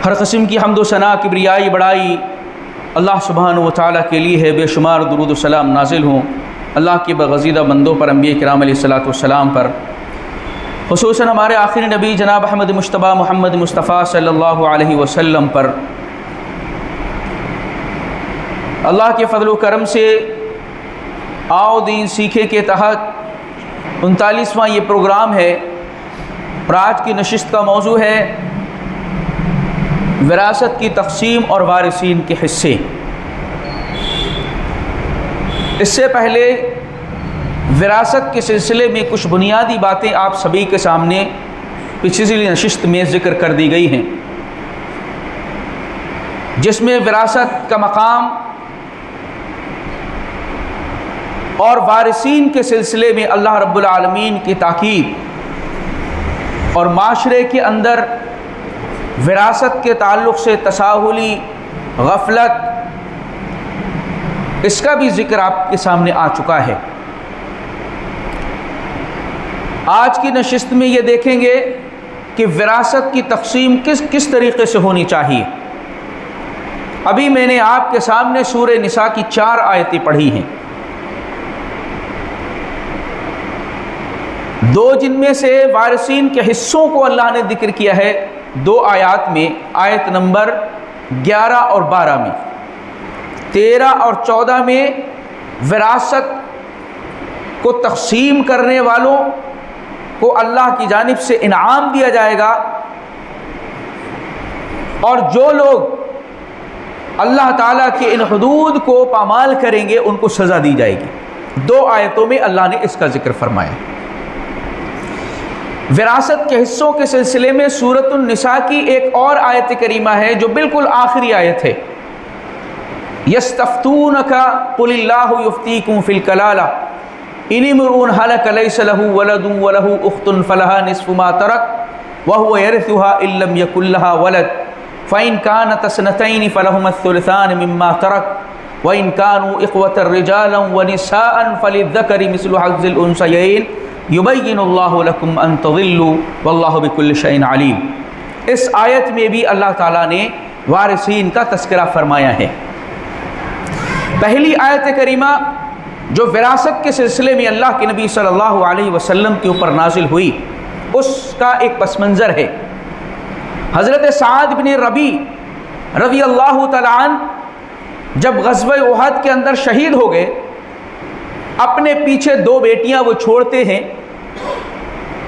ہر قسم کی حمد و ثنا کبریائی بڑائی اللہ سبحانہ و تعالیٰ کے لیے ہے۔ بے شمار درود و سلام نازل ہوں اللہ کے برگزیدہ بندوں پر، انبیاء کرام علیہ الصلاۃ والسلام پر، خصوصاً ہمارے آخری نبی جناب احمد مجتبیٰ محمد مصطفیٰ صلی اللہ علیہ وسلم پر۔ اللہ کے فضل و کرم سے آؤ دین سیکھے کے تحت 39واں یہ پروگرام ہے، اور آج کی نشست کا موضوع ہے وراثت کی تقسیم اور وارثین کے حصے۔ اس سے پہلے وراثت کے سلسلے میں کچھ بنیادی باتیں آپ سبھی کے سامنے پچھلی نشست میں ذکر کر دی گئی ہیں، جس میں وراثت کا مقام اور وارثین کے سلسلے میں اللہ رب العالمین کی تاکید، اور معاشرے کے اندر وراثت کے تعلق سے تساہلی، غفلت، اس کا بھی ذکر آپ کے سامنے آ چکا ہے۔ آج کی نشست میں یہ دیکھیں گے کہ وراثت کی تقسیم کس طریقے سے ہونی چاہیے۔ ابھی میں نے آپ کے سامنے سورہ نساء کی 4 آیتیں پڑھی ہیں، 2 جن میں سے وارثین کے حصوں کو اللہ نے ذکر کیا ہے 2 آیات میں، آیت نمبر 11 اور 12 میں۔ 13 اور 14 میں وراثت کو تقسیم کرنے والوں کو اللہ کی جانب سے انعام دیا جائے گا، اور جو لوگ اللہ تعالیٰ کے ان حدود کو پامال کریں گے ان کو سزا دی جائے گی۔ 2 آیتوں میں اللہ نے اس کا ذکر فرمایا۔ وراثت کے حصوں کے سلسلے میں سورۃ النساء کی ایک اور آیت کریمہ ہے جو بالکل آخری آیت ہے۔ یستفتونک قل اللہ یفتیکم فی الکلالہ ان امرؤ ہلک لیس لہ ولد ولہ اخت فلہا نصف ما ترک وہو یرثها ان لم یکن لہا ولد فإن كانت اثنتین فلہما الثلثان مما ترک وإن كانوا اخوة رجالا ونساء فللذکر مثل حظ الانثیین یبین اللہ لکم ان تضلوا واللہ بکل شیء علیم۔ اس آیت میں بھی اللہ تعالیٰ نے وارثین کا تذکرہ فرمایا ہے۔ پہلی آیت کریمہ جو وراثت کے سلسلے میں اللہ کے نبی صلی اللہ علیہ وسلم کے اوپر نازل ہوئی، اس کا ایک پس منظر ہے۔ حضرت سعد بن ربیع رضی اللہ تعالیٰ عنہ جب غزوہ احد کے اندر شہید ہو گئے، اپنے پیچھے 2 بیٹیاں وہ چھوڑتے ہیں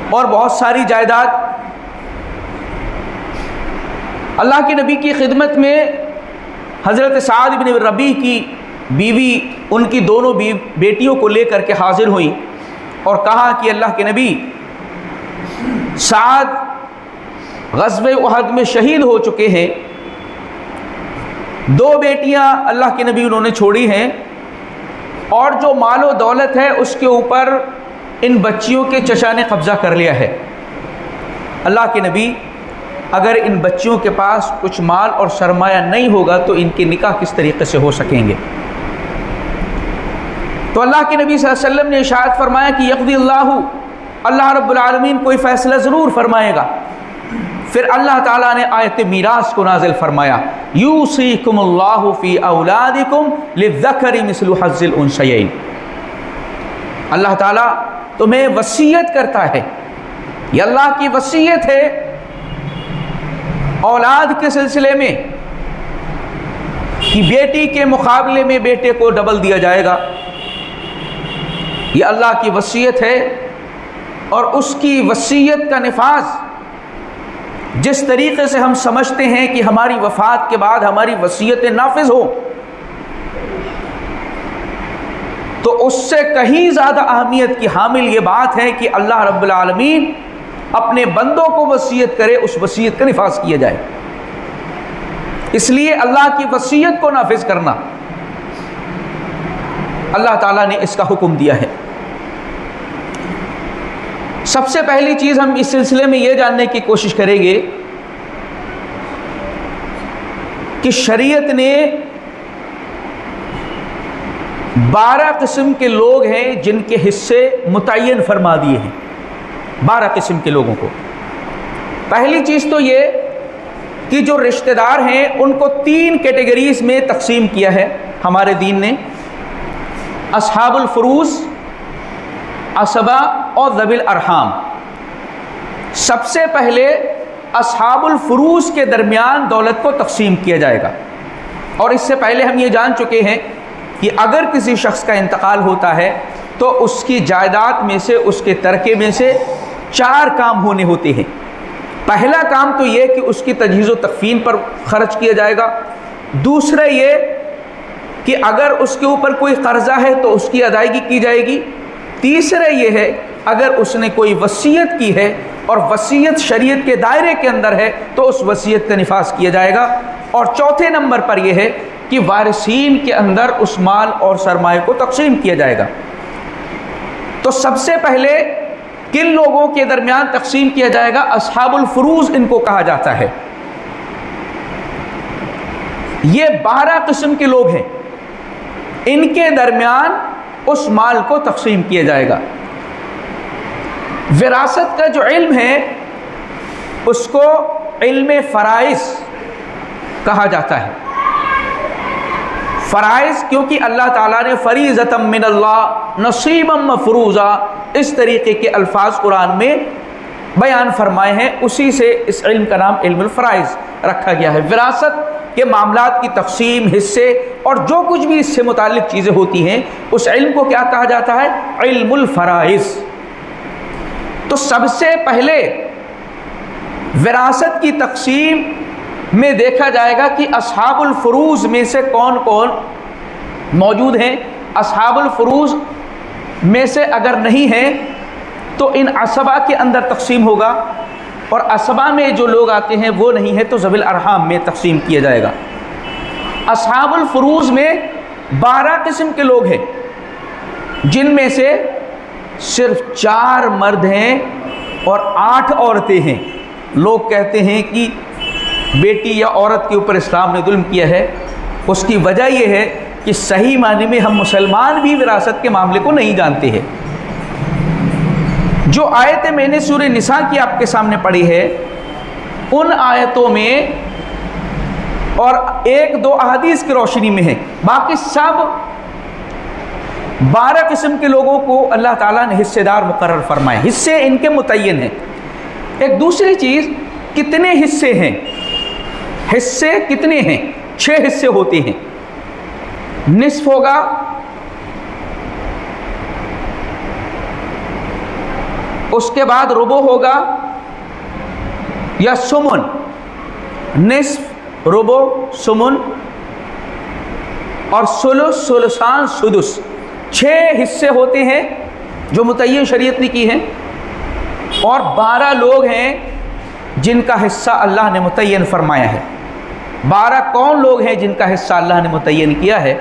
اور بہت ساری جائیداد۔ اللہ کے نبی کی خدمت میں حضرت سعد بن ربیع کی بیوی ان کی دونوں بیٹیوں کو لے کر کے حاضر ہوئی اور کہا کہ اللہ کے نبی، سعد غزوہ احد میں شہید ہو چکے ہیں، 2 بیٹیاں اللہ کے نبی انہوں نے چھوڑی ہیں، اور جو مال و دولت ہے اس کے اوپر ان بچیوں کے چچا نے قبضہ کر لیا ہے۔ اللہ کے نبی، اگر ان بچیوں کے پاس کچھ مال اور سرمایہ نہیں ہوگا تو ان کے نکاح کس طریقے سے ہو سکیں گے؟ تو اللہ کے نبی صلی اللہ علیہ وسلم نے ارشاد فرمایا کہ یقضی اللہ رب العالمین کوئی فیصلہ ضرور فرمائے گا۔ پھر اللہ تعالیٰ نے آیت میراث کو نازل فرمایا، یوصیکم اللہ فی اولادکم للذکر مثل حظ الانثیین۔ اللہ تعالیٰ تمہیں وصیت کرتا ہے، یہ اللہ کی وصیت ہے اولاد کے سلسلے میں کہ بیٹی کے مقابلے میں بیٹے کو ڈبل دیا جائے گا۔ یہ اللہ کی وصیت ہے، اور اس کی وصیت کا نفاذ جس طریقے سے ہم سمجھتے ہیں کہ ہماری وفات کے بعد ہماری وصیتیں نافذ ہوں، تو اس سے کہیں زیادہ اہمیت کی حامل یہ بات ہے کہ اللہ رب العالمین اپنے بندوں کو وصیت کرے، اس وصیت کا نفاذ کیا جائے۔ اس لیے اللہ کی وصیت کو نافذ کرنا اللہ تعالیٰ نے اس کا حکم دیا ہے۔ سب سے پہلی چیز ہم اس سلسلے میں یہ جاننے کی کوشش کریں گے کہ شریعت نے 12 قسم کے لوگ ہیں جن کے حصے متعین فرما دیے ہیں، 12 قسم کے لوگوں کو۔ پہلی چیز تو یہ کہ جو رشتہ دار ہیں ان کو 3 کیٹیگریز میں تقسیم کیا ہے ہمارے دین نے: اصحاب الفروض، عصبہ اور ذوی الارحام۔ سب سے پہلے اصحاب الفروض کے درمیان دولت کو تقسیم کیا جائے گا، اور اس سے پہلے ہم یہ جان چکے ہیں کہ اگر کسی شخص کا انتقال ہوتا ہے تو اس کی جائیداد میں سے، اس کے ترکے میں سے 4 کام ہونے ہوتے ہیں۔ پہلا کام تو یہ کہ اس کی تجہیز و تکفین پر خرچ کیا جائے گا، دوسرا یہ کہ اگر اس کے اوپر کوئی قرضہ ہے تو اس کی ادائیگی کی جائے گی، تیسرا یہ ہے اگر اس نے کوئی وصیت کی ہے اور وصیت شریعت کے دائرے کے اندر ہے تو اس وصیت کا نفاذ کیا جائے گا، اور چوتھے نمبر پر یہ ہے کہ وارثین کے اندر اس مال اور سرمایہ کو تقسیم کیا جائے گا۔ تو سب سے پہلے کن لوگوں کے درمیان تقسیم کیا جائے گا؟ اصحاب الفروض ان کو کہا جاتا ہے۔ یہ 12 قسم کے لوگ ہیں، ان کے درمیان اس مال کو تقسیم کیا جائے گا۔ وراثت کا جو علم ہے اس کو علم فرائض کہا جاتا ہے۔ فرائض کیونکہ اللہ تعالیٰ نے فریضۃ من اللہ نصیبا مفروضا اس طریقے کے الفاظ قرآن میں بیان فرمائے ہیں، اسی سے اس علم کا نام علم الفرائض رکھا گیا ہے۔ وراثت کے معاملات کی تقسیم، حصے اور جو کچھ بھی اس سے متعلق چیزیں ہوتی ہیں اس علم کو کیا کہا جاتا ہے؟ علم الفرائض۔ تو سب سے پہلے وراثت کی تقسیم میں دیکھا جائے گا کہ اصحاب الفروض میں سے کون کون موجود ہیں۔ اصحاب الفروض میں سے اگر نہیں ہیں تو ان عصبہ کے اندر تقسیم ہوگا، اور عصبہ میں جو لوگ آتے ہیں وہ نہیں ہے تو ذوی الارحام میں تقسیم کیا جائے گا۔ اصحاب الفروض میں 12 قسم کے لوگ ہیں، جن میں سے صرف 4 مرد ہیں اور 8 عورتیں ہیں۔ لوگ کہتے ہیں کہ بیٹی یا عورت کے اوپر اسلام نے ظلم کیا ہے، اس کی وجہ یہ ہے کہ صحیح معنی میں ہم مسلمان بھی وراثت کے معاملے کو نہیں جانتے ہیں۔ جو آیتیں میں نے سورہ نساء کی آپ کے سامنے پڑھی ہے، ان آیتوں میں اور 1-2 احادیث کی روشنی میں ہے، باقی سب 12 قسم کے لوگوں کو اللہ تعالیٰ نے حصے دار مقرر فرمائے، حصے ان کے متعین ہیں۔ ایک دوسری چیز، کتنے حصے ہیں؟ حصے کتنے ہیں؟ 6 حصے ہوتے ہیں۔ نصف ہوگا، اس کے بعد ربع ہوگا یا سمن، نصف، ربع، سمن اور ثلث، ثلثان، سدس، 6 حصے ہوتے ہیں جو متعین شریعت نے کی ہیں، اور 12 لوگ ہیں جن کا حصہ اللہ نے متعین فرمایا ہے۔ 12 کون لوگ ہیں جن کا حصہ اللہ نے متعین کیا ہے؟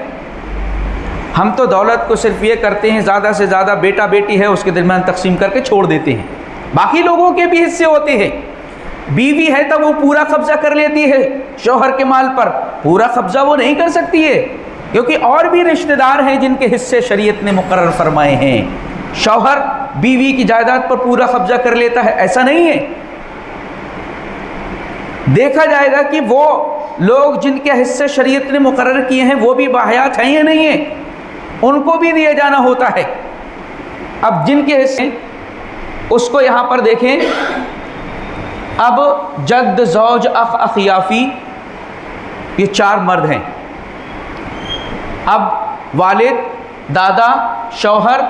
ہم تو دولت کو صرف یہ کرتے ہیں زیادہ سے زیادہ بیٹا بیٹی ہے اس کے درمیان تقسیم کر کے چھوڑ دیتے ہیں، باقی لوگوں کے بھی حصے ہوتے ہیں۔ بیوی ہے تب وہ پورا قبضہ کر لیتی ہے شوہر کے مال پر، پورا قبضہ وہ نہیں کر سکتی ہے کیونکہ اور بھی رشتہ دار ہیں جن کے حصے شریعت نے مقرر فرمائے ہیں۔ شوہر بیوی کی جائیداد پر پورا قبضہ کر لیتا ہے، ایسا نہیں ہے۔ دیکھا جائے گا کہ وہ لوگ جن کے حصے شریعت نے مقرر کیے ہیں وہ بھی باحیات ہیں یا نہیں ہیں، ان کو بھی دیا جانا ہوتا ہے۔ اب جن کے حصے اس کو یہاں پر دیکھیں، اب جد، زوج، اخ، اخیافی، یہ 4 مرد ہیں۔ اب والد، دادا، شوہر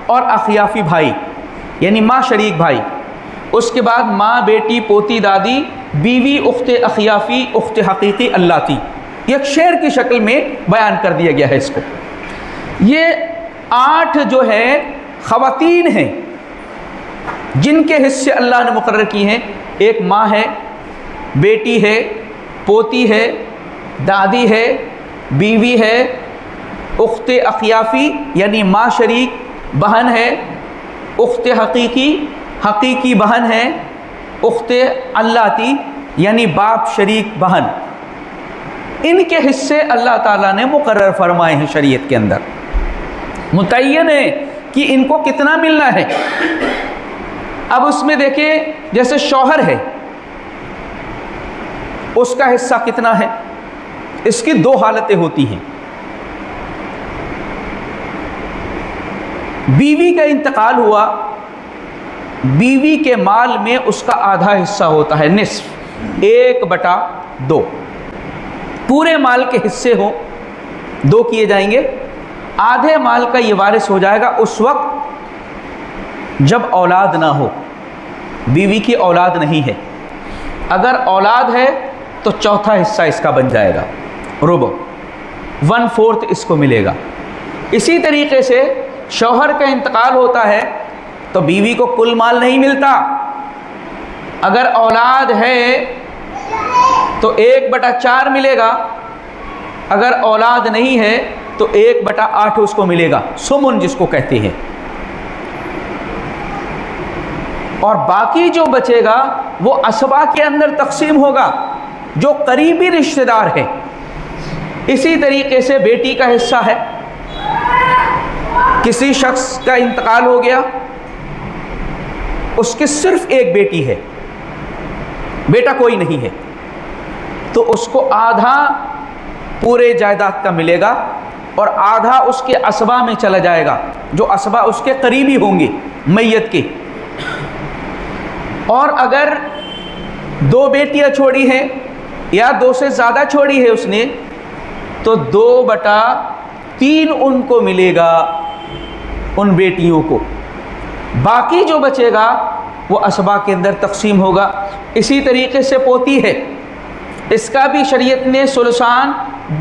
اور اخیافی بھائی یعنی ماں شریک بھائی، اس کے بعد ماں، بیٹی، پوتی، دادی، بیوی، اخت اخیافی، اخت حقیقی، اللاتی، یہ ایک شعر کی شکل میں بیان کر دیا گیا ہے اس کو۔ یہ 8 جو ہے خواتین ہیں جن کے حصے اللہ نے مقرر کی ہیں۔ ایک ماں ہے، بیٹی ہے، پوتی ہے، دادی ہے، بیوی ہے، اخت اخیافی یعنی ماں شریک بہن ہے، اخت حقیقی، حقیقی بہن ہے، اخت اللاتی یعنی باپ شریک بہن۔ ان کے حصے اللہ تعالیٰ نے مقرر فرمائے ہیں شریعت کے اندر، متعین ہے کہ ان کو کتنا ملنا ہے۔ اب اس میں دیکھیں جیسے شوہر ہے، اس کا حصہ کتنا ہے؟ اس کی دو حالتیں ہوتی ہیں. بیوی کا انتقال ہوا، بیوی کے مال میں اس کا آدھا حصہ ہوتا ہے، نصف، 1/2. پورے مال کے حصے ہوں، 2 کیے جائیں گے. آدھے مال کا یہ وارث ہو جائے گا اس وقت جب اولاد نہ ہو، بیوی کی اولاد نہیں ہے. اگر اولاد ہے تو چوتھا حصہ اس کا بن جائے گا، ربع، 1/4 اس کو ملے گا. اسی طریقے سے شوہر کا انتقال ہوتا ہے تو بیوی کو کل مال نہیں ملتا. اگر اولاد ہے تو 1/4 ملے گا، اگر اولاد نہیں ہے تو 1/8 اس کو ملے گا، سمن جس کو کہتے ہیں. اور باقی جو بچے گا وہ اسبا کے اندر تقسیم ہوگا، جو قریبی رشتہ دار ہے. اسی طریقے سے بیٹی کا حصہ ہے. کسی شخص کا انتقال ہو گیا، اس کی صرف ایک بیٹی ہے، بیٹا کوئی نہیں ہے، تو اس کو آدھا پورے جائیداد کا ملے گا اور آدھا اس کے اسبا میں چلا جائے گا، جو اسبا اس کے قریبی ہوں گے میت کے. اور اگر 2 بیٹیاں چھوڑی ہیں یا 2 سے زیادہ چھوڑی ہے اس نے، تو 2/3 ان کو ملے گا، ان بیٹیوں کو. باقی جو بچے گا وہ اسبا کے اندر تقسیم ہوگا. اسی طریقے سے پوتی ہے، اس کا بھی شریعت نے ثلثان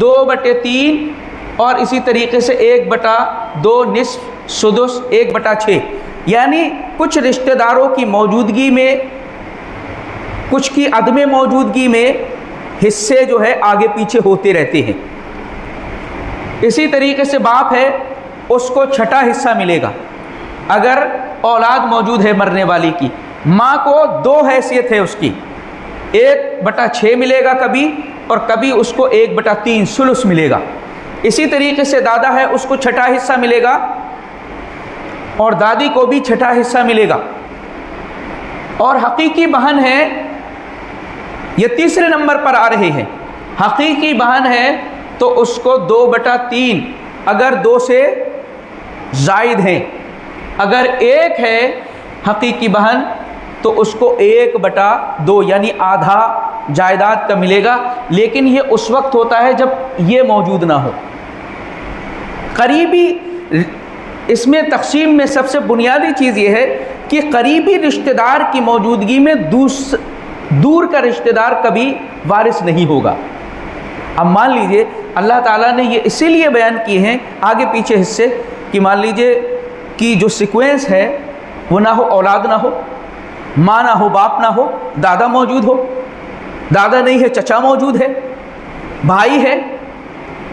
2/3 اور اسی طریقے سے 1/2 نصف، سدس 1/6. یعنی کچھ رشتہ داروں کی موجودگی میں، کچھ کی عدم موجودگی میں حصے جو ہے آگے پیچھے ہوتے رہتے ہیں. اسی طریقے سے باپ ہے، اس کو چھٹا حصہ ملے گا اگر اولاد موجود ہے مرنے والی کی. ماں کو 2 حیثیت ہے اس کی، 1/6 ملے گا کبھی، اور کبھی اس کو 1/3 ثلث ملے گا. اسی طریقے سے دادا ہے، اس کو چھٹا حصہ ملے گا اور دادی کو بھی چھٹا حصہ ملے گا. اور حقیقی بہن ہے، یہ تیسرے نمبر پر آ رہے ہیں. حقیقی بہن ہے تو اس کو 2/3، اگر 2 سے زائد ہیں. اگر 1 ہے حقیقی بہن تو اس کو 1/2 یعنی آدھا جائیداد کا ملے گا. لیکن یہ اس وقت ہوتا ہے جب یہ موجود نہ ہو. قریبی، اس میں تقسیم میں سب سے بنیادی چیز یہ ہے کہ قریبی رشتہ دار کی موجودگی میں دور کا رشتہ دار کبھی وارث نہیں ہوگا. اب مان لیجئے اللہ تعالیٰ نے یہ اسی لیے بیان کیے ہیں آگے پیچھے حصے کہ مان لیجئے کہ جو سیکوینس ہے وہ نہ ہو اولاد نہ ہو، ماں نہ ہو باپ نہ ہو، دادا موجود ہو، دادا نہیں ہے چچا موجود ہے، بھائی ہے،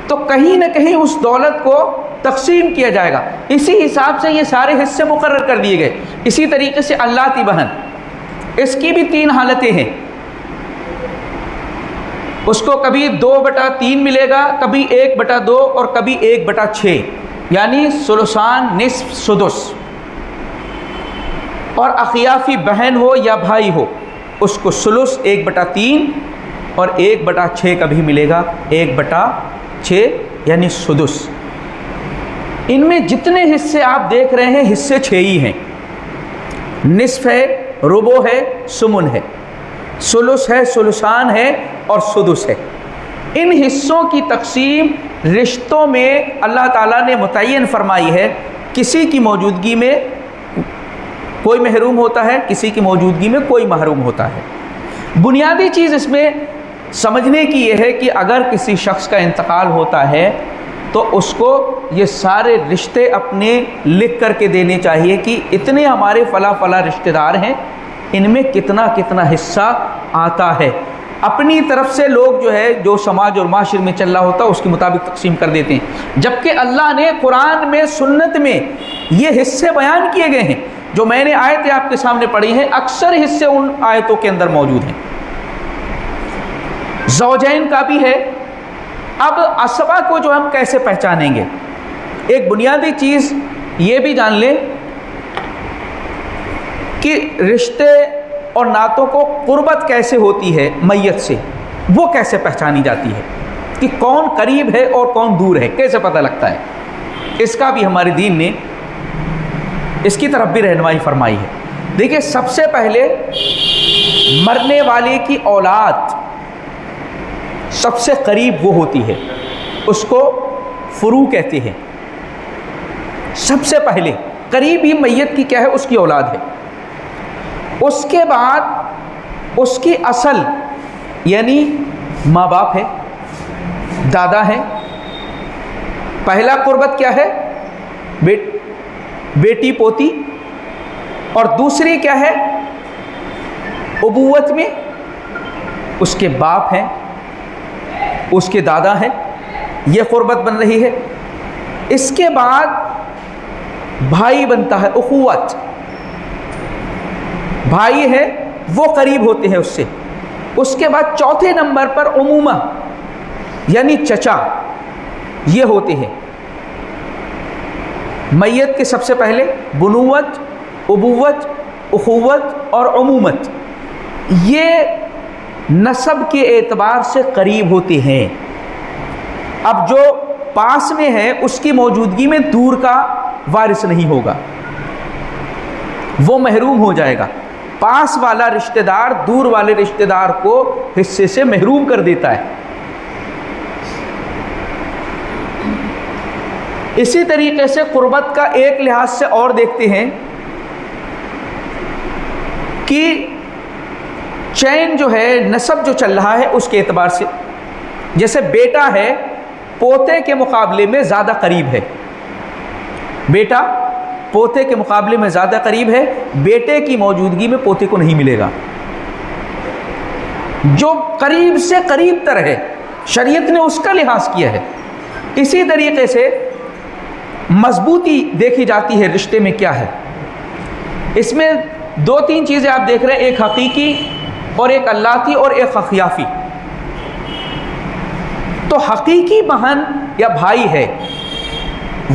تو کہیں نہ کہیں اس دولت کو تقسیم کیا جائے گا. اسی حساب سے یہ سارے حصے مقرر کر دیے گئے. اسی طریقے سے اللہ بہن، اس کی بھی 3 حالتیں ہیں. اس کو کبھی 2/3 ملے گا، کبھی 1/2 اور کبھی 1/6، یعنی ثلثان نصف سدس. اور اخیافی بہن ہو یا بھائی ہو اس کو ثلث 1/3 اور 1/6 کبھی ملے گا، 1/6 یعنی سدس. ان میں جتنے حصے آپ دیکھ رہے ہیں حصے 6 ہی ہیں. نصف ہے، ربع ہے، سمن ہے، ثلث ہے، ثلثان ہے اور سدس ہے. ان حصوں کی تقسیم رشتوں میں اللہ تعالیٰ نے متعین فرمائی ہے. کسی کی موجودگی میں کوئی محروم ہوتا ہے، کسی کی موجودگی میں کوئی محروم ہوتا ہے. بنیادی چیز اس میں سمجھنے کی یہ ہے کہ اگر کسی شخص کا انتقال ہوتا ہے تو اس کو یہ سارے رشتے اپنے لکھ کر کے دینے چاہیے کہ اتنے ہمارے فلاں فلاں رشتہ دار ہیں، ان میں کتنا کتنا حصہ آتا ہے. اپنی طرف سے لوگ جو ہے جو سماج اور معاشرے میں چل رہا ہوتا ہے اس کے مطابق تقسیم کر دیتے ہیں. جبکہ اللہ نے قرآن میں، سنت میں یہ حصے بیان کیے گئے ہیں. جو میں نے آیتیں آپ کے سامنے پڑھی ہیں اکثر حصے ان آیتوں کے اندر موجود ہیں. زوجین کا بھی ہے. اب اسبا کو جو ہم کیسے پہچانیں گے؟ ایک بنیادی چیز یہ بھی جان لیں کہ رشتے اور نعتوں کو قربت کیسے ہوتی ہے میت سے. وہ کیسے پہچانی جاتی ہے کہ کون قریب ہے اور کون دور ہے، کیسے پتہ لگتا ہے؟ اس کا بھی ہمارے دین نے اس کی طرف بھی رہنمائی فرمائی ہے۔ دیکھیے، سب سے پہلے مرنے والے کی اولاد سب سے قریب وہ ہوتی ہے، اس کو فرو کہتے ہیں۔ سب سے پہلے قریب ہی میت کی کیا ہے؟ اس کی اولاد ہے۔ اس کے بعد اس کی اصل یعنی ماں باپ ہے، دادا ہے۔ پہلا قربت کیا ہے؟ بیٹی پوتی، اور دوسری کیا ہے؟ ابوت میں اس کے باپ ہیں، اس کے دادا ہیں، یہ قربت بن رہی ہے۔ اس کے بعد بھائی بنتا ہے، اخوت، بھائی ہے وہ قریب ہوتے ہیں اس سے۔ اس کے بعد چوتھے نمبر پر عمومہ یعنی چچا، یہ ہوتے ہیں۔ میت کے سب سے پہلے بنوت، ابوت، اخوت اور عمومت، یہ نسب کے اعتبار سے قریب ہوتے ہیں۔ اب جو پاس میں ہے اس کی موجودگی میں دور کا وارث نہیں ہوگا، وہ محروم ہو جائے گا۔ پاس والا رشتہ دار دور والے رشتہ دار کو حصے سے محروم کر دیتا ہے۔ اسی طریقے سے قربت کا ایک لحاظ سے اور دیکھتے ہیں کہ چین جو ہے، نسب جو چل رہا ہے اس کے اعتبار سے، جیسے بیٹا ہے پوتے کے مقابلے میں زیادہ قریب ہے، بیٹا پوتے کے مقابلے میں زیادہ قریب ہے، بیٹے کی موجودگی میں پوتے کو نہیں ملے گا۔ جو قریب سے قریب تر ہے شریعت نے اس کا لحاظ کیا ہے۔ اسی طریقے سے مضبوطی دیکھی جاتی ہے رشتے میں کیا ہے۔ اس میں دو تین چیزیں آپ دیکھ رہے ہیں، ایک حقیقی اور ایک اللتی اور ایک اخیافی۔ تو حقیقی بہن یا بھائی ہے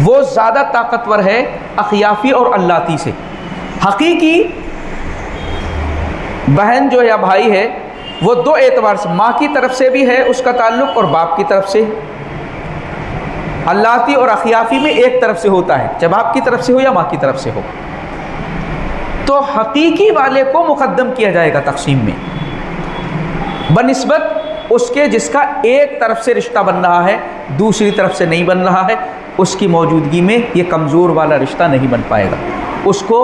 وہ زیادہ طاقتور ہے اخیافی اور اللتی سے۔ حقیقی بہن جو یا بھائی ہے وہ دو اعتبار سے، ماں کی طرف سے بھی ہے اس کا تعلق اور باپ کی طرف سے۔ اللتی اور اخیافی میں ایک طرف سے ہوتا ہے، چاہے باپ کی طرف سے ہو یا ماں کی طرف سے ہو۔ تو حقیقی والے کو مقدم کیا جائے گا تقسیم میں بنسبت اس کے جس کا ایک طرف سے رشتہ بن رہا ہے، دوسری طرف سے نہیں بن رہا ہے۔ اس کی موجودگی میں یہ کمزور والا رشتہ نہیں بن پائے گا، اس کو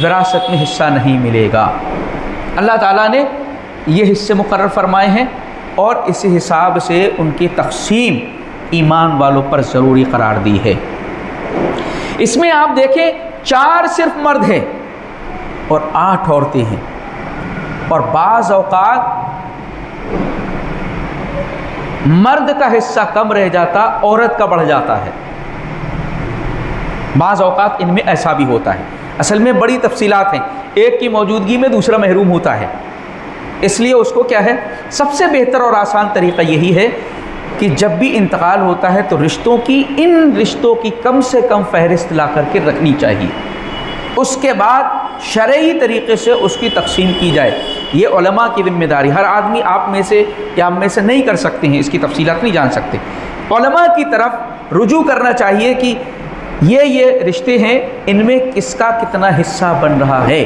وراثت میں حصہ نہیں ملے گا۔ اللہ تعالیٰ نے یہ حصے مقرر فرمائے ہیں اور اس حساب سے ان کی تقسیم ایمان والوں پر ضروری قرار دی ہے۔ اس میں آپ دیکھیں 4 صرف مرد ہیں اور 8 عورتیں ہیں، اور بعض اوقات مرد کا حصہ کم رہ جاتا، عورت کا بڑھ جاتا ہے۔ بعض اوقات ان میں ایسا بھی ہوتا ہے۔ اصل میں بڑی تفصیلات ہیں، ایک کی موجودگی میں دوسرا محروم ہوتا ہے، اس لیے اس کو کیا ہے، سب سے بہتر اور آسان طریقہ یہی ہے کہ جب بھی انتقال ہوتا ہے تو ان رشتوں کی کم سے کم فہرست لا کر کے رکھنی چاہیے، اس کے بعد شرعی طریقے سے اس کی تقسیم کی جائے۔ یہ علماء کی ذمہ داری، ہر آدمی آپ میں سے یا ہم میں سے نہیں کر سکتے ہیں، اس کی تفصیلات نہیں جان سکتے۔ علماء کی طرف رجوع کرنا چاہیے کہ یہ رشتے ہیں، ان میں کس کا کتنا حصہ بن رہا ہے،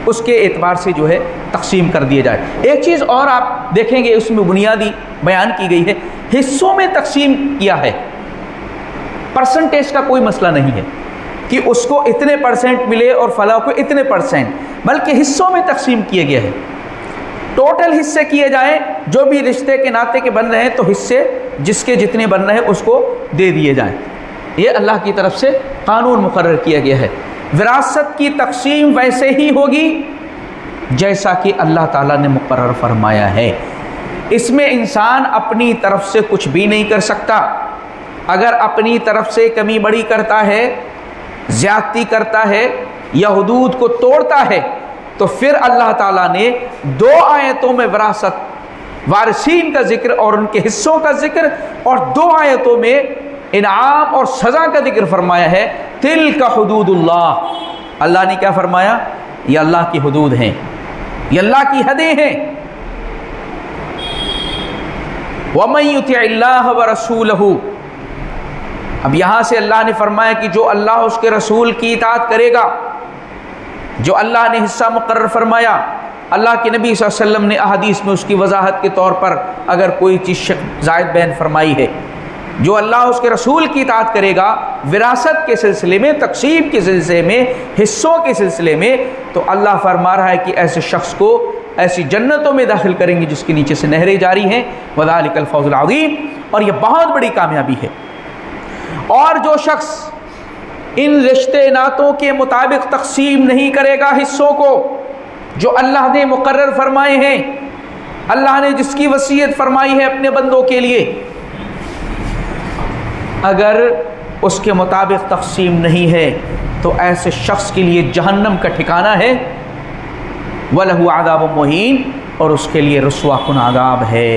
اس کے اعتبار سے جو ہے تقسیم کر دیے جائے۔ ایک چیز اور آپ دیکھیں گے اس میں بنیادی بیان کی گئی ہے، حصوں میں تقسیم کیا ہے، پرسنٹیج کا کوئی مسئلہ نہیں ہے کہ اس کو اتنے پرسنٹ ملے اور فلاں کو اتنے پرسنٹ، بلکہ حصوں میں تقسیم کیا گیا ہے۔ ٹوٹل حصے کیے جائیں، جو بھی رشتے کے ناطے کے بن رہے ہیں تو حصے جس کے جتنے بن رہے ہیں اس کو دے دیے جائیں۔ یہ اللہ کی طرف سے قانون مقرر کیا گیا ہے۔ وراثت کی تقسیم ویسے ہی ہوگی جیسا کہ اللہ تعالیٰ نے مقرر فرمایا ہے، اس میں انسان اپنی طرف سے کچھ بھی نہیں کر سکتا۔ اگر اپنی طرف سے کمی بڑی کرتا ہے، زیادتی کرتا ہے یا حدود کو توڑتا ہے تو پھر اللہ تعالیٰ نے 2 آیتوں میں وارثین کا ذکر اور ان کے حصوں کا ذکر، اور 2 آیتوں میں انعام اور سزا کا ذکر فرمایا ہے۔ تلک حدود اللہ، اللہ نے کیا فرمایا؟ یہ اللہ کی حدود ہیں، یہ اللہ کی حدیں ہیں۔ وَمَن يُطِعِ اللَّهَ وَرَسُولَهُ، اب یہاں سے اللہ نے فرمایا کہ جو اللہ اس کے رسول کی اطاعت کرے گا، جو اللہ نے حصہ مقرر فرمایا، اللہ کے نبی صلی اللہ علیہ وسلم نے احادیث میں اس کی وضاحت کے طور پر اگر کوئی چیز زائد بیان فرمائی ہے، جو اللہ اس کے رسول کی اطاعت کرے گا وراثت کے سلسلے میں، تقسیم کے سلسلے میں، حصوں کے سلسلے میں، تو اللہ فرما رہا ہے کہ ایسے شخص کو ایسی جنتوں میں داخل کریں گے جس کے نیچے سے نہریں جاری ہیں، وذالک الفوز العظیم، اور یہ بہت بڑی کامیابی ہے۔ اور جو شخص ان رشتے ناتوں کے مطابق تقسیم نہیں کرے گا حصوں کو جو اللہ نے مقرر فرمائے ہیں، اللہ نے جس کی وصیت فرمائی ہے اپنے بندوں کے لیے، اگر اس کے مطابق تقسیم نہیں ہے تو ایسے شخص کے لیے جہنم کا ٹھکانہ ہے، وَلَهُ عَذَابٌ مُّهِينٌ، اور اس کے لیے رسوا کن عذاب ہے۔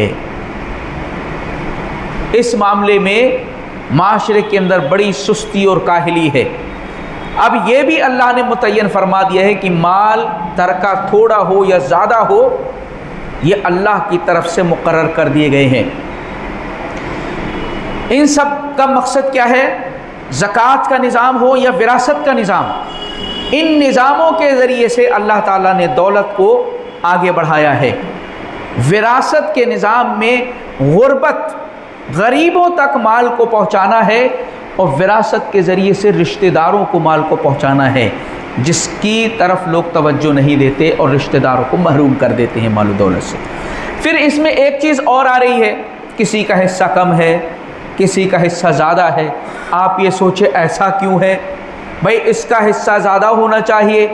اس معاملے میں معاشرے کے اندر بڑی سستی اور کاہلی ہے۔ اب یہ بھی اللہ نے متعین فرما دیا ہے کہ مال ترکہ تھوڑا ہو یا زیادہ ہو، یہ اللہ کی طرف سے مقرر کر دیے گئے ہیں۔ ان سب کا مقصد کیا ہے؟ زکوٰۃ کا نظام ہو یا وراثت کا نظام، ان نظاموں کے ذریعے سے اللہ تعالیٰ نے دولت کو آگے بڑھایا ہے۔ وراثت کے نظام میں غربت، غریبوں تک مال کو پہنچانا ہے، اور وراثت کے ذریعے سے رشتہ داروں کو مال کو پہنچانا ہے، جس کی طرف لوگ توجہ نہیں دیتے اور رشتہ داروں کو محروم کر دیتے ہیں مال و دولت سے۔ پھر اس میں ایک چیز اور آ رہی ہے، کسی کا حصہ کم ہے، کسی کا حصہ زیادہ ہے۔ آپ یہ سوچیں ایسا کیوں ہے؟ بھائی اس کا حصہ زیادہ ہونا چاہیے،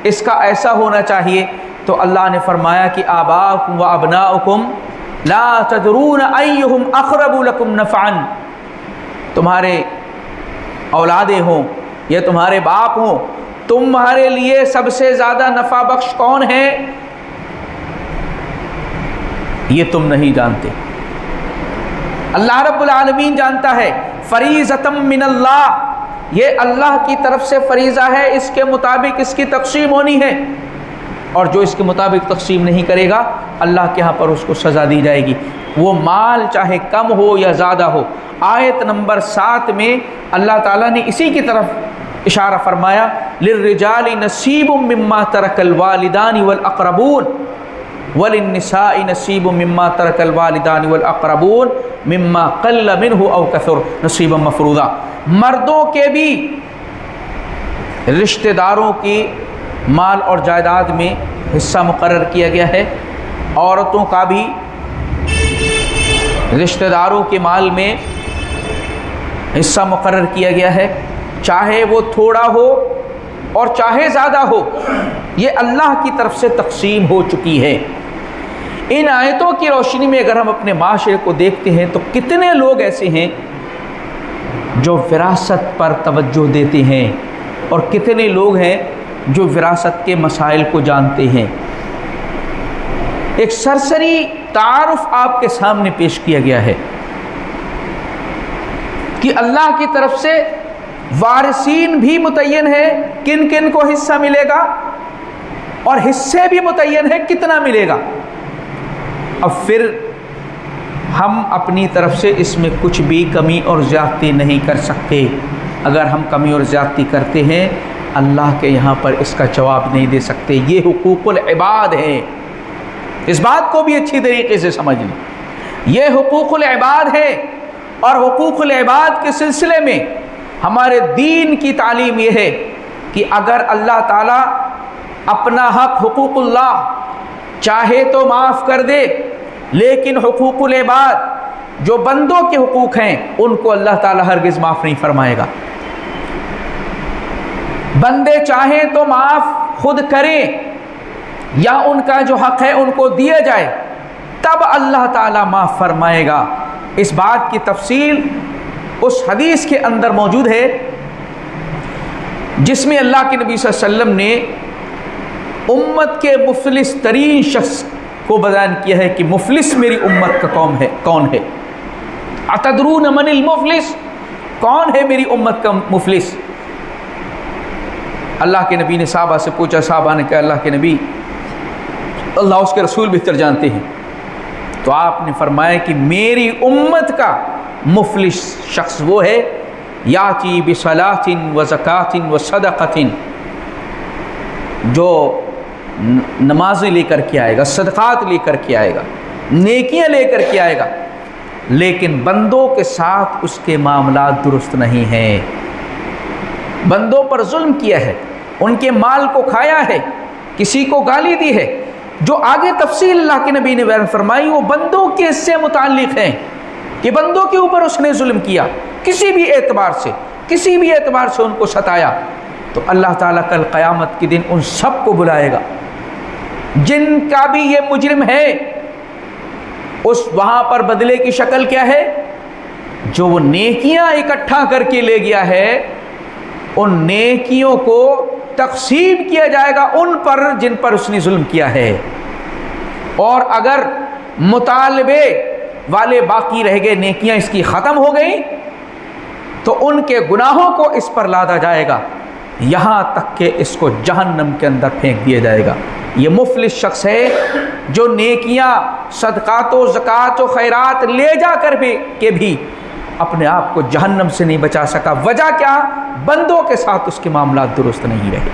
اس کا ایسا ہونا چاہیے، تو اللہ نے فرمایا کہ آباؤکم و ابناؤکم لا تدرون ایہم اقرب لکم نفعا، تمہارے اولادیں ہوں یا تمہارے باپ ہوں، تمہارے لیے سب سے زیادہ نفع بخش کون ہے یہ تم نہیں جانتے، اللہ رب العالمین جانتا ہے۔ فریضۃ من اللہ، یہ اللہ کی طرف سے فریضہ ہے، اس کے مطابق اس کی تقسیم ہونی ہے، اور جو اس کے مطابق تقسیم نہیں کرے گا اللہ کے ہاں پر اس کو سزا دی جائے گی، وہ مال چاہے کم ہو یا زیادہ ہو۔ آیت نمبر 7 میں اللہ تعالیٰ نے اسی کی طرف اشارہ فرمایا، للرجال نصیب مما ترک الوالدان والاقربون وللنساء نصیب مما ترک الوالدان والاقربون مما قل منه او کثر نصیبا مفروضا، مردوں کے بھی رشتہ داروں کی مال اور جائیداد میں حصہ مقرر کیا گیا ہے، عورتوں کا بھی رشتہ داروں کے مال میں حصہ مقرر کیا گیا ہے، چاہے وہ تھوڑا ہو اور چاہے زیادہ ہو، یہ اللہ کی طرف سے تقسیم ہو چکی ہے۔ ان آیتوں کی روشنی میں اگر ہم اپنے معاشرے کو دیکھتے ہیں تو کتنے لوگ ایسے ہیں جو وراثت پر توجہ دیتے ہیں، اور کتنے لوگ ہیں جو وراثت کے مسائل کو جانتے ہیں۔ ایک سرسری تعارف آپ کے سامنے پیش کیا گیا ہے کہ اللہ کی طرف سے وارثین بھی متعین ہے کن کن کو حصہ ملے گا، اور حصے بھی متعین ہے کتنا ملے گا۔ اب پھر ہم اپنی طرف سے اس میں کچھ بھی کمی اور زیادتی نہیں کر سکتے۔ اگر ہم کمی اور زیادتی کرتے ہیں اللہ کے یہاں پر اس کا جواب نہیں دے سکتے۔ یہ حقوق العباد ہے، اس بات کو بھی اچھی طریقے سے سمجھ لیں، یہ حقوق العباد ہے، اور حقوق العباد کے سلسلے میں ہمارے دین کی تعلیم یہ ہے کہ اگر اللہ تعالیٰ اپنا حق حقوق اللہ چاہے تو معاف کر دے، لیکن حقوق العباد جو بندوں کے حقوق ہیں ان کو اللہ تعالیٰ ہرگز معاف نہیں فرمائے گا۔ بندے چاہیں تو معاف خود کریں یا ان کا جو حق ہے ان کو دیا جائے، تب اللہ تعالیٰ معاف فرمائے گا۔ اس بات کی تفصیل اس حدیث کے اندر موجود ہے جس میں اللہ کے نبی صلی اللہ علیہ وسلم نے امت کے مفلس ترین شخص کو بیان کیا ہے کہ مفلس میری امت کا کون ہے؟ اتدرون من المفلس، کون ہے میری امت کا مفلس؟ اللہ کے نبی نے صحابہ سے پوچھا، صحابہ نے کہا اللہ کے نبی، اللہ اس کے رسول بہتر جانتے ہیں۔ تو آپ نے فرمایا کہ میری امت کا مفلس شخص وہ ہے یاتی بصلاۃ و زکوٰۃ و صدقۃ، جو نمازیں لے کر کے آئے گا، صدقات لے کر کے آئے گا، نیکیاں لے کر کے آئے گا، لیکن بندوں کے ساتھ اس کے معاملات درست نہیں ہیں، بندوں پر ظلم کیا ہے، ان کے مال کو کھایا ہے، کسی کو گالی دی ہے، جو آگے تفصیل اللہ کے نبی نے بیان فرمائی وہ بندوں کے اس سے متعلق ہیں کہ بندوں کے اوپر اس نے ظلم کیا، کسی بھی اعتبار سے ان کو ستایا، تو اللہ تعالیٰ کل قیامت کے دن ان سب کو بلائے گا جن کا بھی یہ مجرم ہے، وہاں پر بدلے کی شکل کیا ہے؟ جو وہ نیکیاں اکٹھا کر کے لے گیا ہے ان نیکیوں کو تقسیم کیا جائے گا ان پر جن پر اس نے ظلم کیا ہے، اور اگر مطالبے والے باقی رہ گئے، نیکیاں اس کی ختم ہو گئی، تو ان کے گناہوں کو اس پر لادا جائے گا یہاں تک کہ اس کو جہنم کے اندر پھینک دیا جائے گا۔ یہ مفلس شخص ہے جو نیکیاں، صدقات و زکوٰۃ و خیرات لے جا کر بھی اپنے آپ کو جہنم سے نہیں بچا سکا۔ وجہ کیا؟ بندوں کے ساتھ اس کے معاملات درست نہیں رہے،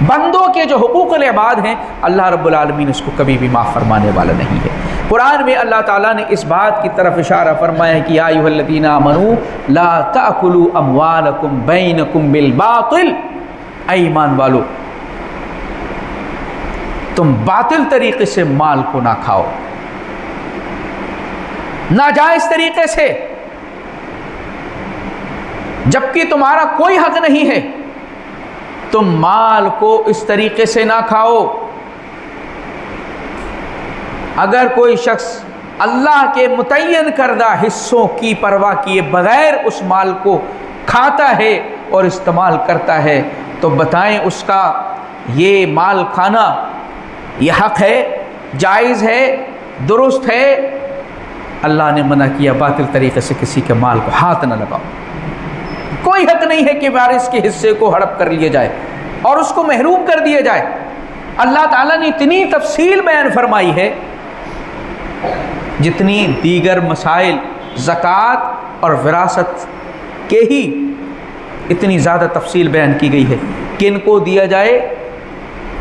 بندوں کے جو حقوق العباد ہیں اللہ رب العالمین اس کو کبھی بھی معاف فرمانے والا نہیں ہے۔ قرآن میں اللہ تعالیٰ نے اس بات کی طرف اشارہ فرمایا کہ یا ایھا الذین آمنوا لا تأکلوا اموالکم بینکم بالباطل، اے ایمان والو تم باطل طریقے سے مال کو نہ کھاؤ، ناجائز طریقے سے، جبکہ تمہارا کوئی حق نہیں ہے، تم مال کو اس طریقے سے نہ کھاؤ۔ اگر کوئی شخص اللہ کے متعین کردہ حصوں کی پرواہ کیے بغیر اس مال کو کھاتا ہے اور استعمال کرتا ہے تو بتائیں اس کا یہ مال کھانا یہ حق ہے، جائز ہے، درست ہے؟ اللہ نے منع کیا باطل طریقے سے کسی کے مال کو ہاتھ نہ لگاؤ، کوئی حق نہیں ہے کہ وارث کے حصے کو ہڑپ کر لیا جائے اور اس کو محروم کر دیا جائے۔ اللہ تعالیٰ نے اتنی تفصیل بیان فرمائی ہے جتنی دیگر مسائل زکوٰۃ اور وراثت کے ہی اتنی زیادہ تفصیل بیان کی گئی ہے۔ کن کو دیا جائے،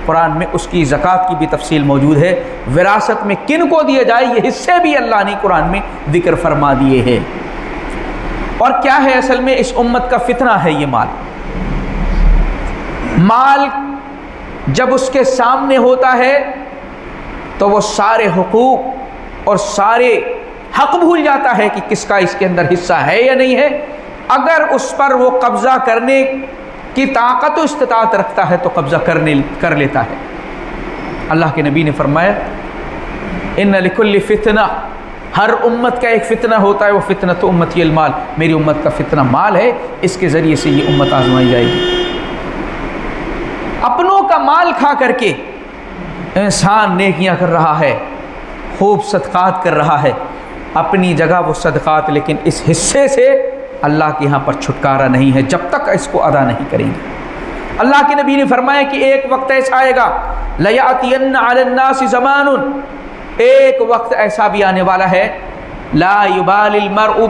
قرآن میں اس کی زکوٰۃ کی بھی تفصیل موجود ہے، وراثت میں کن کو دیا جائے یہ حصے بھی اللہ نے قرآن میں ذکر فرما دیے ہیں۔ اور کیا ہے اصل میں اس امت کا فتنہ ہے یہ مال جب اس کے سامنے ہوتا ہے تو وہ سارے حقوق اور سارے حق بھول جاتا ہے کہ کس کا اس کے اندر حصہ ہے یا نہیں ہے۔ اگر اس پر وہ قبضہ کرنے کی طاقت و استطاعت رکھتا ہے تو قبضہ کر لیتا ہے۔ اللہ کے نبی نے فرمایا ان لکل فتنہ، ہر امت کا ایک فتنہ ہوتا ہے، وہ فتنۃ امتی المال، میری امت کا فتنہ مال ہے، اس کے ذریعے سے یہ امت آزمائی جائے گی۔ اپنوں کا مال کھا کر کے انسان نیکیاں کر رہا ہے، خوب صدقات کر رہا ہے، اپنی جگہ وہ صدقات، لیکن اس حصے سے اللہ کے یہاں پر چھٹکارا نہیں ہے جب تک اس کو ادا نہیں کریں گے۔ اللہ کے نبی نے فرمایا کہ ایک وقت ایسا آئے گا لَيَأْتِيَنَّ عَلَى النَّاسِ زَمَانٌ، ایک وقت ایسا بھی آنے والا ہے لا يُبَالِ الْمَرْءُ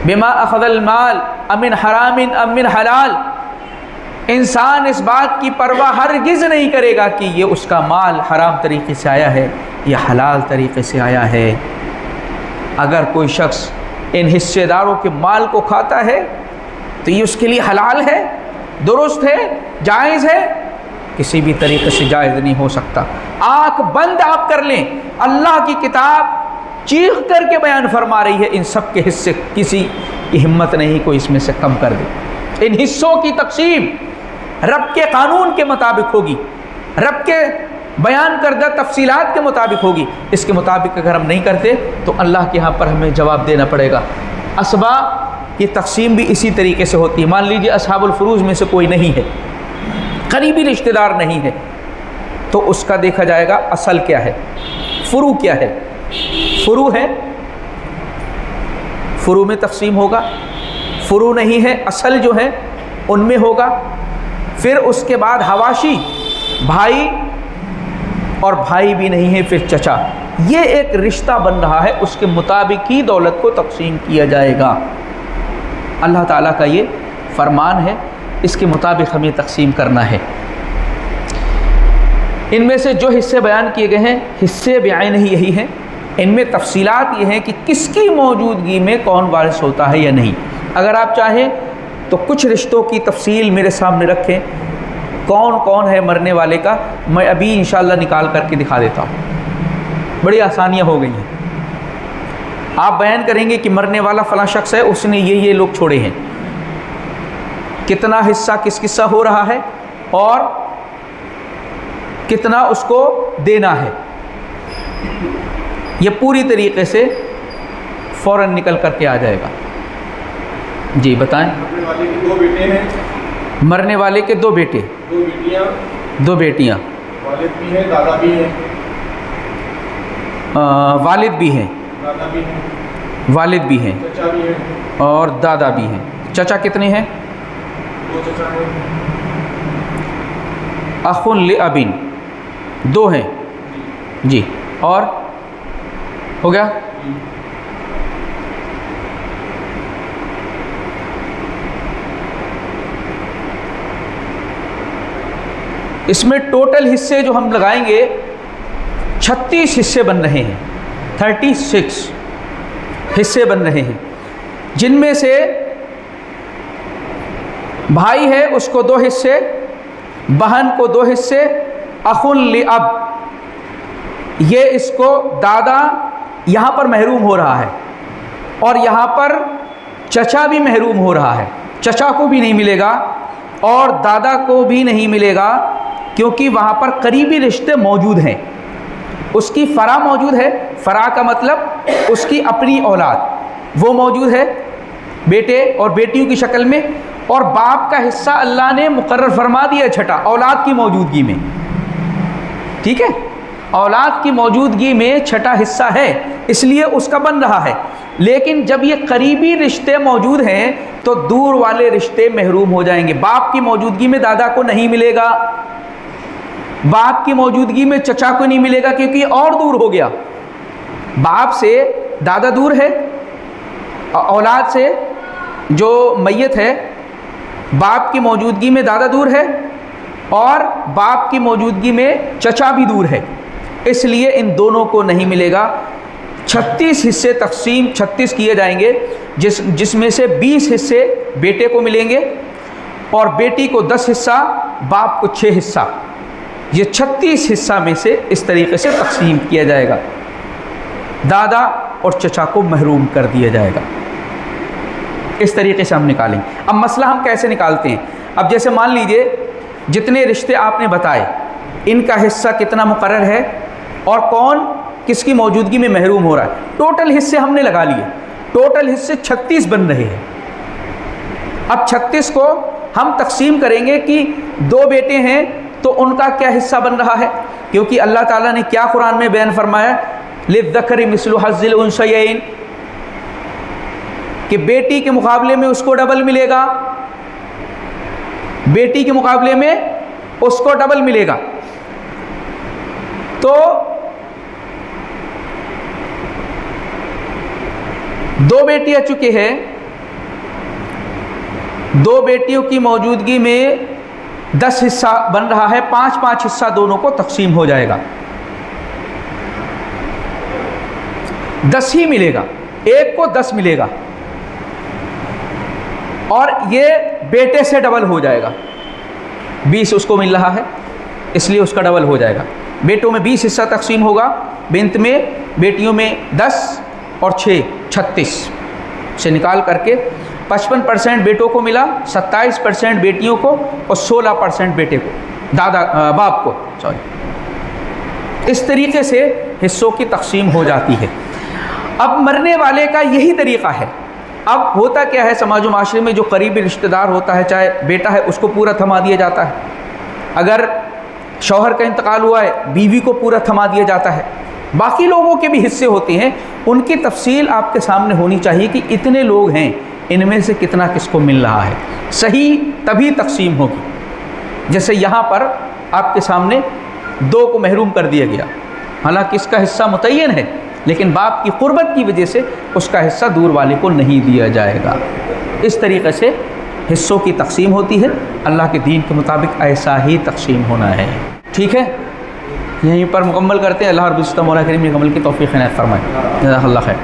بِمَا أَخَذَ الْمَالِ أَمِنْ حَرَامٍ أَمْ مِنْ حَلَالٍ، انسان اس بات کی پرواہ ہرگز نہیں کرے گا کہ یہ اس کا مال حرام طریقے سے آیا ہے یا حلال طریقے سے آیا ہے۔ اگر کوئی شخص ان حصے داروں کے مال کو کھاتا ہے تو یہ اس کے لیے حلال ہے، درست ہے، جائز ہے؟ کسی بھی طریقے سے جائز نہیں ہو سکتا۔ آنکھ بند آپ کر لیں، اللہ کی کتاب چیخ کر کے بیان فرما رہی ہے ان سب کے حصے کسی کی ہمت نہیں کوئی اس میں سے کم کر دے۔ ان حصوں کی تقسیم رب کے قانون کے مطابق ہوگی، رب کے بیان کردہ تفصیلات کے مطابق ہوگی۔ اس کے مطابق اگر ہم نہیں کرتے تو اللہ کے ہاں پر ہمیں جواب دینا پڑے گا۔ اسباب یہ تقسیم بھی اسی طریقے سے ہوتی ہے۔ مان لیجیے اصحاب الفروض میں سے کوئی نہیں ہے، قریبی رشتہ دار نہیں ہے، تو اس کا دیکھا جائے گا اصل کیا ہے، فروع کیا ہے۔ فروع ہے، فروع میں تقسیم ہوگا، فروع نہیں ہے اصل جو ہے ان میں ہوگا۔ پھر اس کے بعد حواشی، بھائی اور بھائی بھی نہیں ہے، پھر چچا، یہ ایک رشتہ بن رہا ہے، اس کے مطابق ہی دولت کو تقسیم کیا جائے گا۔ اللہ تعالیٰ کا یہ فرمان ہے، اس کے مطابق ہمیں تقسیم کرنا ہے۔ ان میں سے جو حصے بیان کیے گئے ہیں حصے بعین ہی یہی ہیں، ان میں تفصیلات یہ ہیں کہ کس کی موجودگی میں کون وارث ہوتا ہے یا نہیں۔ اگر آپ چاہیں تو کچھ رشتوں کی تفصیل میرے سامنے رکھیں، کون کون ہے مرنے والے کا، میں ابھی انشاءاللہ نکال کر کے دکھا دیتا ہوں۔ بڑی آسانیاں ہو گئی ہیں، آپ بیان کریں گے کہ مرنے والا فلاں شخص ہے، اس نے یہ لوگ چھوڑے ہیں، کتنا حصہ کس قصہ ہو رہا ہے اور کتنا اس کو دینا ہے، یہ پوری طریقے سے فوراً نکل کر کے آ جائے گا۔ جی بتائیں۔ مرنے والے کے 2 بیٹے ہیں، مرنے والے کے 2 بیٹے، 2 بیٹیاں، 2 بیٹیاں، والد بھی ہیں، دادا بھی ہیں، والد بھی ہیں، دادا بھی ہیں، والد بھی ہیں چچا بھی ہیں، اور دادا بھی ہیں۔ چچا کتنے ہیں؟ 2 چچا ہیں، اخ لأب 2 ہیں جی، اور ہو گیا؟ اس میں ٹوٹل حصے جو ہم لگائیں گے 36 حصے بن رہے ہیں، 36 حصے بن رہے ہیں، جن میں سے بھائی ہے اس کو 2 حصے، بہن کو 2 حصے، اخ لأب یہ اس کو دادا یہاں پر محروم ہو رہا ہے، اور یہاں پر چچا بھی محروم ہو رہا ہے، چچا کو بھی نہیں ملے گا اور دادا کو بھی نہیں ملے گا، کیونکہ وہاں پر قریبی رشتے موجود ہیں، اس کی فرا موجود ہے، فرا کا مطلب اس کی اپنی اولاد وہ موجود ہے بیٹے اور بیٹیوں کی شکل میں، اور باپ کا حصہ اللہ نے مقرر فرما دیا چھٹا اولاد کی موجودگی میں، ٹھیک ہے، اولاد کی موجودگی میں چھٹا حصہ ہے، اس لیے اس کا بن رہا ہے۔ لیکن جب یہ قریبی رشتے موجود ہیں تو دور والے رشتے محروم ہو جائیں گے۔ باپ کی موجودگی میں دادا کو نہیں ملے گا، باپ کی موجودگی میں چچا کو نہیں ملے گا، کیونکہ یہ اور دور ہو گیا، باپ سے دادا دور ہے، اولاد سے جو میت ہے باپ کی موجودگی میں دادا دور ہے، اور باپ کی موجودگی میں چچا بھی دور ہے، اس لیے ان دونوں کو نہیں ملے گا۔ 36 حصے تقسیم 36 کیے جائیں گے، جس میں سے 20 حصے بیٹے کو ملیں گے اور بیٹی کو 10 حصہ، باپ کو 6 حصہ، یہ 36 حصہ میں سے اس طریقے سے تقسیم کیا جائے گا، دادا اور چچا کو محروم کر دیا جائے گا۔ اس طریقے سے ہم نکالیں۔ اب مسئلہ ہم کیسے نکالتے ہیں؟ اب جیسے مان لیجئے جتنے رشتے آپ نے بتائے ان کا حصہ کتنا مقرر ہے اور کون کس کی موجودگی میں محروم ہو رہا ہے، ٹوٹل حصے ہم نے لگا لیے، ٹوٹل حصے 36 بن رہے ہیں۔ اب 36 کو ہم تقسیم کریں گے کہ 2 بیٹے ہیں تو ان کا کیا حصہ بن رہا ہے، کیونکہ اللہ تعالیٰ نے کیا قرآن میں بیان فرمایا، للذکر مثل حظ الانثیین، کہ بیٹی کے مقابلے میں اس کو ڈبل ملے گا، بیٹی کے مقابلے میں اس کو ڈبل ملے گا۔ تو 2 بیٹیاں چکے ہیں، 2 بیٹیوں کی موجودگی میں 10 حصہ بن رہا ہے، 5 حصہ دونوں کو تقسیم ہو جائے گا، 10 ہی ملے گا، ایک کو 10 ملے گا، اور یہ بیٹے سے ڈبل ہو جائے گا، 20 اس کو مل رہا ہے اس لیے اس کا ڈبل ہو جائے گا۔ بیٹوں میں 20 حصہ تقسیم ہوگا، بنت میں بیٹیوں میں 10 اور 6 36 سے نکال کر کے 55% بیٹوں کو ملا، 27% بیٹیوں کو اور 16% بیٹے کو، باپ کو، اس طریقے سے حصوں کی تقسیم ہو جاتی ہے۔ اب مرنے والے کا یہی طریقہ ہے۔ اب ہوتا کیا ہے سماج و معاشرے میں، جو قریبی رشتہ دار ہوتا ہے، چاہے بیٹا ہے اس کو پورا تھما دیا جاتا ہے، اگر شوہر کا انتقال ہوا ہے بیوی کو پورا تھما دیا جاتا ہے، باقی لوگوں کے بھی حصے ہوتے ہیں، ان کی تفصیل آپ کے سامنے ہونی چاہیے کہ اتنے لوگ ہیں، ان میں سے کتنا کس کو مل رہا ہے، صحیح تبھی تقسیم ہوگی۔ جیسے یہاں پر آپ کے سامنے 2 کو محروم کر دیا گیا، حالانکہ اس کا حصہ متعین ہے، لیکن باپ کی قربت کی وجہ سے اس کا حصہ دور والے کو نہیں دیا جائے گا۔ اس طریقے سے حصوں کی تقسیم ہوتی ہے، اللہ کے دین کے مطابق ایسا ہی تقسیم ہونا ہے۔ ٹھیک ہے، یہیں پر مکمل کرتے ہیں۔ اللہ رب العزت مولا کریم نے عمل کی توفیق عنایت فرمائے۔ جزاک اللہ خیر۔